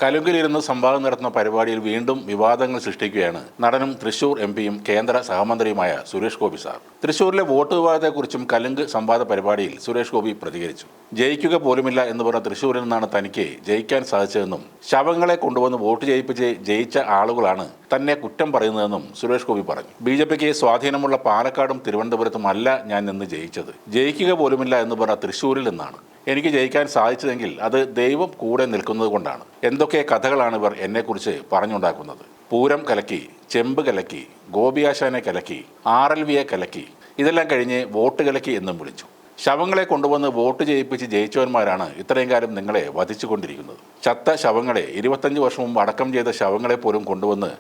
കലുങ്കിലിരുന്ന് സംവാദം നടത്തുന്ന പരിപാടിയിൽ വീണ്ടും വിവാദങ്ങൾ സൃഷ്ടിക്കുകയാണ് നടനും തൃശൂർ എംപിയും കേന്ദ്ര സഹമന്ത്രിയുമായ സുരേഷ് ഗോപി സാർ. തൃശൂരിലെ വോട്ട് വിവാദത്തെക്കുറിച്ചും കലുങ്ക് സംവാദ പരിപാടിയിൽ സുരേഷ് ഗോപി പ്രതികരിച്ചു. ജയിക്കുക പോലുമില്ല എന്ന് പറഞ്ഞ തൃശൂരിൽ നിന്നാണ് തനിക്ക് ജയിക്കാൻ സാധിച്ചതെന്നും ശവങ്ങളെ കൊണ്ടുവന്ന് വോട്ട് ചെയ്യിപ്പിച്ച് ജയിച്ച ആളുകളാണ് തന്നെ കുറ്റം പറയുന്നതെന്നും സുരേഷ് ഗോപി പറഞ്ഞു. BJPക്ക് സ്വാധീനമുള്ള പാലക്കാടും തിരുവനന്തപുരത്തും അല്ല ഞാൻ നിന്ന് ജയിച്ചത്. ജയിക്കുക പോലുമില്ല എന്ന് പറഞ്ഞ തൃശൂരിൽ നിന്നാണ് എനിക്ക് ജയിക്കാൻ സാധിച്ചതെങ്കിൽ അത് ദൈവം കൂടെ നിൽക്കുന്നത് കൊണ്ടാണ്. എന്തൊക്കെ കഥകളാണ് ഇവർ എന്നെക്കുറിച്ച് പറഞ്ഞുണ്ടാക്കുന്നത്. പൂരം കലക്കി, ചെമ്പ് കലക്കി, ഗോപിയാശാനെ കലക്കി, RLVയെ കലക്കി, ഇതെല്ലാം കഴിഞ്ഞ് വോട്ട് കലക്കി എന്നും വിളിച്ചു. ശവങ്ങളെ കൊണ്ടുവന്ന് വോട്ട് ചെയ്യിപ്പിച്ച് ജയിച്ചവന്മാരാണ് ഇത്രയും കാലം നിങ്ങളെ വധിച്ചുകൊണ്ടിരിക്കുന്നത്. ചത്ത ശവങ്ങളെ 25 വർഷം മുമ്പ് അടക്കം ചെയ്ത ശവങ്ങളെ പോലും കൊണ്ടുവന്ന്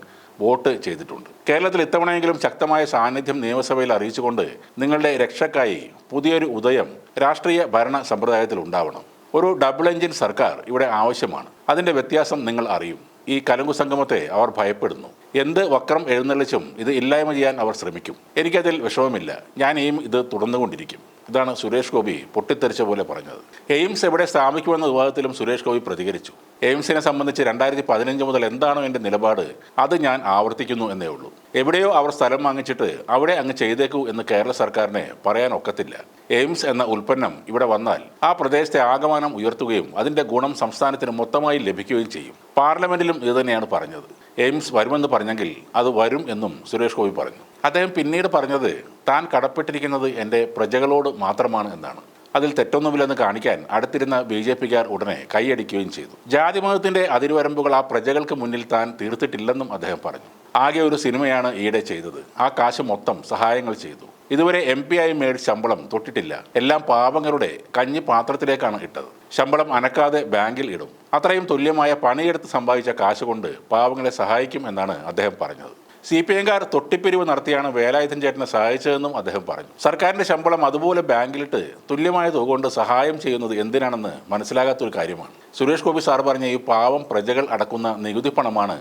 വോട്ട് ചെയ്തിട്ടുണ്ട്. കേരളത്തിൽ ഇത്തവണയെങ്കിലും ശക്തമായ സാന്നിധ്യം നിയമസഭയിൽ അറിയിച്ചുകൊണ്ട് നിങ്ങളുടെ രക്ഷക്കായി പുതിയൊരു ഉദയം രാഷ്ട്രീയ ഭരണ സമ്പ്രദായത്തിൽ ഉണ്ടാവണം. ഒരു ഡബിൾ എഞ്ചിൻ സർക്കാർ ഇവിടെ ആവശ്യമാണ്. അതിൻ്റെ വ്യത്യാസം നിങ്ങൾ അറിയും. ഈ കലുങ്കു സംഗമത്തെ അവർ ഭയപ്പെടുന്നു. എന്ത് വക്രം എഴുന്നള്ളിച്ചും ഇത് ഇല്ലായ്മ ചെയ്യാൻ അവർ ശ്രമിക്കും. എനിക്കതിൽ വിഷമമില്ല. ഞാൻ ഇത് തുടർന്നുകൊണ്ടിരിക്കും. ഇതാണ് സുരേഷ് ഗോപി പൊട്ടിത്തെറിച്ച പോലെ പറഞ്ഞത്. എയിംസ് എവിടെ സ്ഥാപിക്കുമെന്ന വിവാദത്തിലും സുരേഷ് ഗോപി പ്രതികരിച്ചു. എയിംസിനെ സംബന്ധിച്ച് 2015 മുതൽ എന്താണോ എൻ്റെ നിലപാട് അത് ഞാൻ ആവർത്തിക്കുന്നു എന്നേ ഉള്ളൂ. എവിടെയോ അവർ സ്ഥലം വാങ്ങിച്ചിട്ട് അവിടെ അങ്ങ് ചെയ്തേക്കൂ എന്ന് കേരള സർക്കാരിനെ പറയാൻ ഒക്കത്തില്ല. എയിംസ് എന്ന ഉൽപ്പന്നം ഇവിടെ വന്നാൽ ആ പ്രദേശത്തെ ആകമാനം ഉയർത്തുകയും അതിൻ്റെ ഗുണം സംസ്ഥാനത്തിന് മൊത്തമായി ലഭിക്കുകയും ചെയ്യും. പാർലമെന്റിലും ഇതുതന്നെയാണ് പറഞ്ഞത്. എയിംസ് വരുമെന്ന് പറഞ്ഞെങ്കിൽ അത് വരും എന്നും സുരേഷ് ഗോപി പറഞ്ഞു. അദ്ദേഹം പിന്നീട് പറഞ്ഞത് താൻ കടപ്പെട്ടിരിക്കുന്നത് എൻ്റെ പ്രജകളോട് മാത്രമാണ് എന്നാണ്. അതിൽ തെറ്റൊന്നുമില്ലെന്ന് കാണിക്കാൻ അടുത്തിരുന്ന BJPക്കാർ ഉടനെ കൈയടിക്കുകയും ചെയ്തു. ജാതിമതത്തിൻ്റെ അതിരുവരമ്പുകൾ ആ പ്രജകൾക്ക് മുന്നിൽ താൻ തീർത്തിട്ടില്ലെന്നും അദ്ദേഹം പറഞ്ഞു. ആകെ ഒരു സിനിമയാണ് ഈയിടെ ചെയ്തത്. ആ കാശ് മൊത്തം സഹായങ്ങൾ ചെയ്തു. ഇതുവരെ MP ആയി മേടിച്ച ശമ്പളം തൊട്ടിട്ടില്ല. എല്ലാം പാവങ്ങളുടെ കഞ്ഞി പാത്രത്തിലേക്കാണ് ഇട്ടത്. ശമ്പളം അനക്കാതെ ബാങ്കിൽ ഇടും. അത്രയും തുല്യമായ പണിയെടുത്ത് സമ്പാദിച്ച കാശ് കൊണ്ട് പാവങ്ങളെ സഹായിക്കും എന്നാണ് അദ്ദേഹം പറഞ്ഞത്. CPMകാർ തൊട്ടിപ്പിരിവ് നടത്തിയാണ് വേലായുധൻ ചേട്ടനെ സഹായിച്ചതെന്നും അദ്ദേഹം പറഞ്ഞു. സർക്കാരിൻ്റെ ശമ്പളം അതുപോലെ ബാങ്കിലിട്ട് തുല്യമായ തുക കൊണ്ട് സഹായം ചെയ്യുന്നത് എന്തിനാണെന്ന് മനസ്സിലാകാത്തൊരു കാര്യമാണ്. സുരേഷ് ഗോപി സാർ പറഞ്ഞ ഈ പാവം പ്രജകൾ അടക്കുന്ന നികുതി പണമാണ്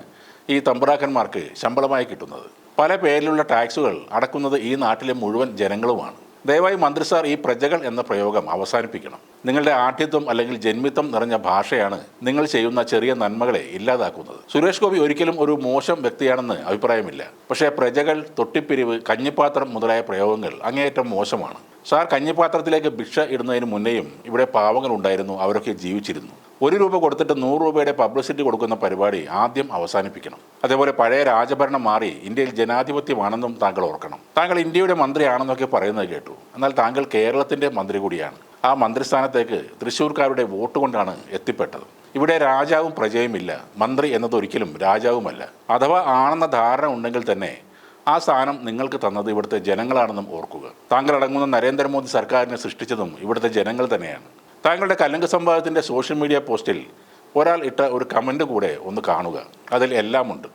ഈ തമ്പ്രാക്കന്മാർക്ക് ശമ്പളമായി കിട്ടുന്നത്. പല പേരിലുള്ള ടാക്സുകൾ അടക്കുന്നത് ഈ നാട്ടിലെ മുഴുവൻ ജനങ്ങളുമാണ്. ദയവായി മന്ത്രി സാർ ഈ പ്രജകൾ എന്ന പ്രയോഗം അവസാനിപ്പിക്കണം. നിങ്ങളുടെ ആഠ്യത്വം അല്ലെങ്കിൽ ജന്മിത്വം നിറഞ്ഞ ഭാഷയാണ് നിങ്ങൾ ചെയ്യുന്ന ചെറിയ നന്മകളെ ഇല്ലാതാക്കുന്നത്. സുരേഷ് ഗോപി ഒരിക്കലും ഒരു മോശം വ്യക്തിയാണെന്ന് അഭിപ്രായമില്ല. പക്ഷേ പ്രജകൾ, തൊട്ടിപ്പിരിവ്, കഞ്ഞിപ്പാത്രം മുതലായ പ്രയോഗങ്ങൾ അങ്ങേയറ്റം മോശമാണ്. സാർ കഞ്ഞിപ്പാത്രത്തിലേക്ക് ഭിക്ഷ ഇടുന്നതിന് മുന്നേയും ഇവിടെ പാവങ്ങൾ ഉണ്ടായിരുന്നു. അവരൊക്കെ ജീവിച്ചിരുന്നു. 1 രൂപ കൊടുത്തിട്ട് 100 രൂപയുടെ പബ്ലിസിറ്റി കൊടുക്കുന്ന പരിപാടി ആദ്യം അവസാനിപ്പിക്കണം. അതേപോലെ പഴയ രാജഭരണം മാറി ഇന്ത്യയിൽ ജനാധിപത്യമാണെന്നും താങ്കൾ ഓർക്കണം. താങ്കൾ ഇന്ത്യയുടെ മന്ത്രിയാണെന്നൊക്കെ പറയുന്നത് കേട്ടു. എന്നാൽ താങ്കൾ കേരളത്തിൻ്റെ മന്ത്രി കൂടിയാണ്. ആ മന്ത്രിസ്ഥാനത്തേക്ക് തൃശ്ശൂർക്കാരുടെ വോട്ട് കൊണ്ടാണ് എത്തിപ്പെട്ടത്. ഇവിടെ രാജാവും പ്രജയും ഇല്ല. മന്ത്രി എന്നതൊരിക്കലും രാജാവുമല്ല. അഥവാ ആണെന്ന ധാരണ ഉണ്ടെങ്കിൽ തന്നെ ആ സ്ഥാനം നിങ്ങൾക്ക് തന്നത് ഇവിടുത്തെ ജനങ്ങളാണെന്നും ഓർക്കുക. താങ്കൾ അടങ്ങുന്ന നരേന്ദ്രമോദി സർക്കാരിനെ സൃഷ്ടിച്ചതും ഇവിടുത്തെ ജനങ്ങൾ തന്നെയാണ്. താങ്കളുടെ കലുങ്ക് സംവാദത്തിൻ്റെ സോഷ്യൽ മീഡിയ പോസ്റ്റിൽ ഒരാൾ ഇട്ട ഒരു കമൻറ്റ് കൂടെ ഒന്ന് കാണുക. അതിൽ എല്ലാമുണ്ട്.